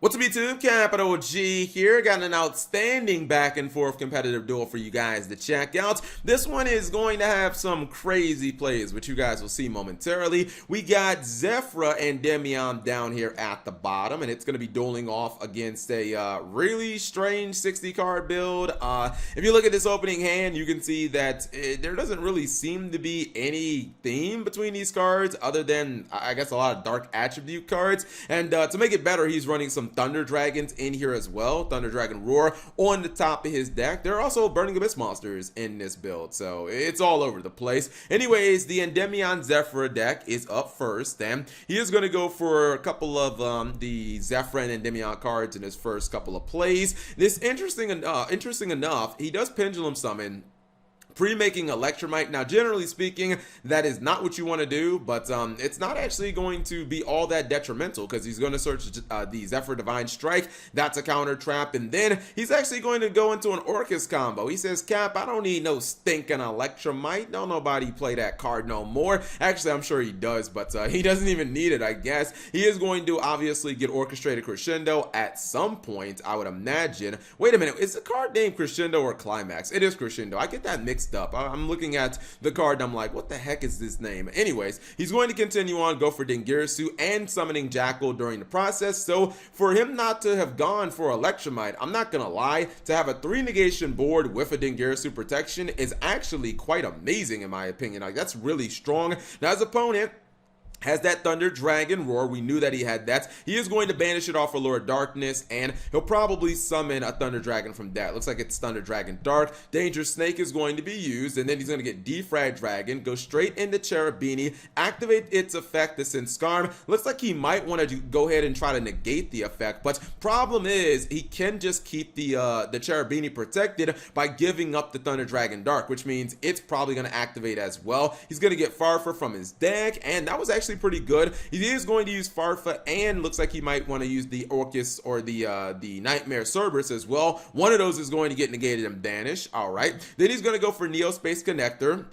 What's up YouTube, Capital G here. Got an outstanding back and forth competitive duel for you guys to check out. This one is going to have some crazy plays, which you guys will see momentarily. We got Zefra and Demian down here at the bottom, and it's going to be dueling off against a really strange 60 card build. If you look at this opening hand, you can see that there doesn't really seem to be any theme between these cards other than, I guess, a lot of dark attribute cards. And to make it better, he's running some Thunder Dragons in here as well. Thunder Dragon Roar on the top of his deck. There are also Burning Abyss monsters in this build, so it's all over the place. Anyways, the Endymion Zefra deck is up first, and he is going to go for a couple of the Zefra and Endymion cards in his first couple of plays. This interesting enough, he does Pendulum Summon, pre-making Electromite. Now, generally speaking, that is not what you want to do, but it's not actually going to be all that detrimental because he's going to search the Zefra Divine Strike. That's a counter trap, and then he's actually going to go into an Orcus combo. He says, Cap, I don't need no stinking Electromite. Don't nobody play that card no more. Actually, I'm sure he does, but he doesn't even need it, I guess. He is going to obviously get Orchestrated Crescendo at some point, I would imagine. Wait a minute, is the card named Crescendo or Climax? It is Crescendo. I get that mixed up. I'm looking at the card and I'm like, what the heck is this name? Anyways, he's going to continue on, go for Dingirsu and summoning Jackal during the process. So for him not to have gone for Electromite, I'm not gonna lie, to have a 3 negation board with a Dingirsu protection is actually quite amazing in my opinion. Like, that's really strong. Now his opponent has that Thunder Dragon Roar. We knew that he had that. He is going to banish it off Allure of Darkness, and he'll probably summon a Thunder Dragon from that. Looks like it's Thunder Dragon Dark. Danger Snake is going to be used, and then he's going to get Defrag Dragon, go straight into Cherubini, activate its effect to send Skarm. Looks like he might want to go ahead and try to negate the effect, but problem is he can just keep the Cherubini protected by giving up the Thunder Dragon Dark, which means it's probably going to activate as well. He's going to get Farfa from his deck, and that was actually pretty good. He is going to use Farfa, and looks like he might want to use the Orcus or the Nightmare Cerberus as well. One of those is going to get negated and banished. All right, then he's going to go for Neo Space Connector.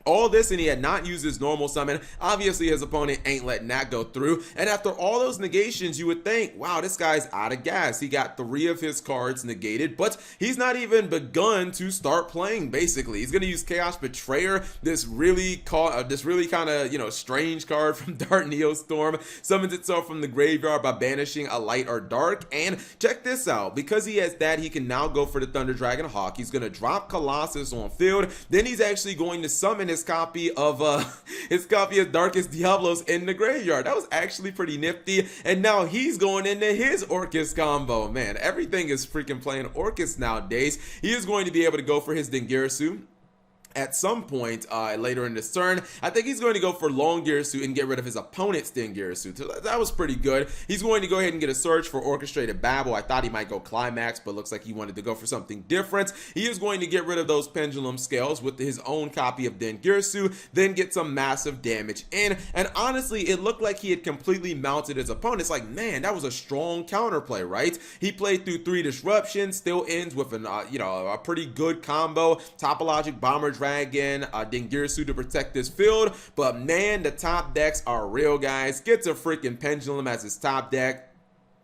All this, and he had not used his normal summon. Obviously, his opponent ain't letting that go through. And after all those negations, you would think, wow, this guy's out of gas. He got 3 of his cards negated, but he's not even begun to start playing, basically. He's going to use Chaos Betrayer, this really kind of, strange card from Dark Neostorm. Summons itself from the graveyard by banishing a light or dark. And check this out. Because he has that, he can now go for the Thunder Dragon Hawk. He's going to drop Colossus on field. Then he's actually going to summon his copy of Darkest Diablos in the graveyard. That was actually pretty nifty. And now he's going into his Orcus combo. Man, everything is freaking playing Orcus nowadays. He is going to be able to go for his Dingirsu at some point later in this turn. I think he's going to go for Longirsu and get rid of his opponent's Dingirsu. So that was pretty good. He's going to go ahead and get a search for Orchestrated Babel. I thought he might go Climax, but looks like he wanted to go for something different. He is going to get rid of those Pendulum Scales with his own copy of Dingirsu, then get some massive damage in. And honestly, it looked like he had completely mounted his opponent. It's like, man, that was a strong counterplay, right? He played through 3 disruptions, still ends with an a pretty good combo. Topologic Bomber Dragon, Dingirsu to protect this field, but man, the top decks are real, guys. Gets a freaking Pendulum as his top deck.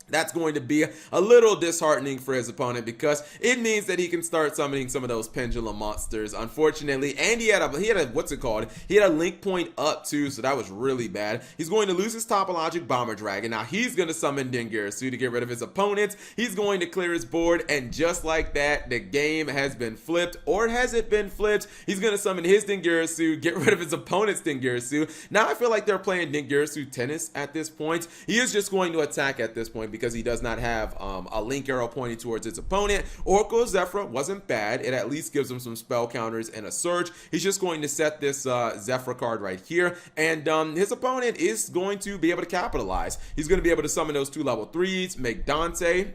That's going to be a little disheartening for his opponent because it means that he can start summoning some of those Pendulum monsters, unfortunately. And he had a what's it called? He had a link point up too, so that was really bad. He's going to lose his Topologic Bomber Dragon. Now he's going to summon Dingirsu to get rid of his opponents. He's going to clear his board, and just like that, the game has been flipped. Or has it been flipped? He's going to summon his Dingirsu, get rid of his opponent's Dingirsu. Now I feel like they're playing Dingirsu tennis at this point. He is just going to attack at this point because he does not have a link arrow pointing towards his opponent. Oracle Zefra wasn't bad. It at least gives him some spell counters and a surge. He's just going to set this Zefra card right here, and his opponent is going to be able to capitalize. He's going to be able to summon those 2 level 3s, make Dante.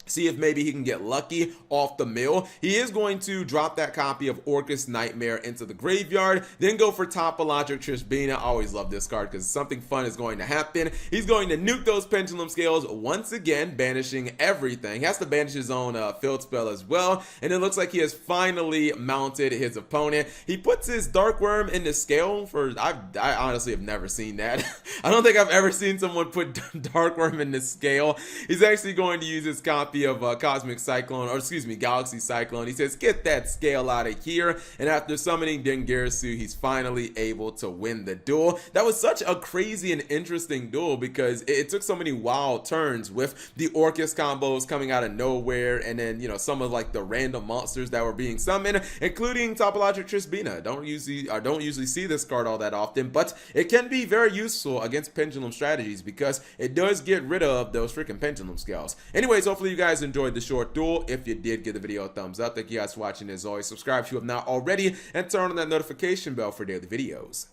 see if maybe he can get lucky off the mill. He is going to drop that copy of Orcust Nightmare into the graveyard, then go for Topologic Trishbina. I always love this card because something fun is going to happen. He's going to nuke those Pendulum Scales once again, banishing everything. He has to banish his own field spell as well, and it looks like he has finally mounted his opponent. He puts his Dark Worm in the scale for, I honestly have never seen that. I don't think I've ever seen someone put Dark Worm in the scale. He's actually going to use his copy of Cosmic Cyclone, or excuse me, Galaxy Cyclone. He says, get that scale out of here. And after summoning Dengirsu, he's finally able to win the duel. That was such a crazy and interesting duel because it took so many wild turns with the Orcust combos coming out of nowhere, and then, you know, some of like the random monsters that were being summoned, including Topologic Trishbina. Don't usually see this card all that often, but it can be very useful against pendulum strategies because it does get rid of those freaking pendulum scales. Anyways, hopefully you guys enjoyed the short duel. If you did, give the video a thumbs up. Thank you guys for watching. As always, subscribe if you have not already, and turn on that notification bell for daily videos.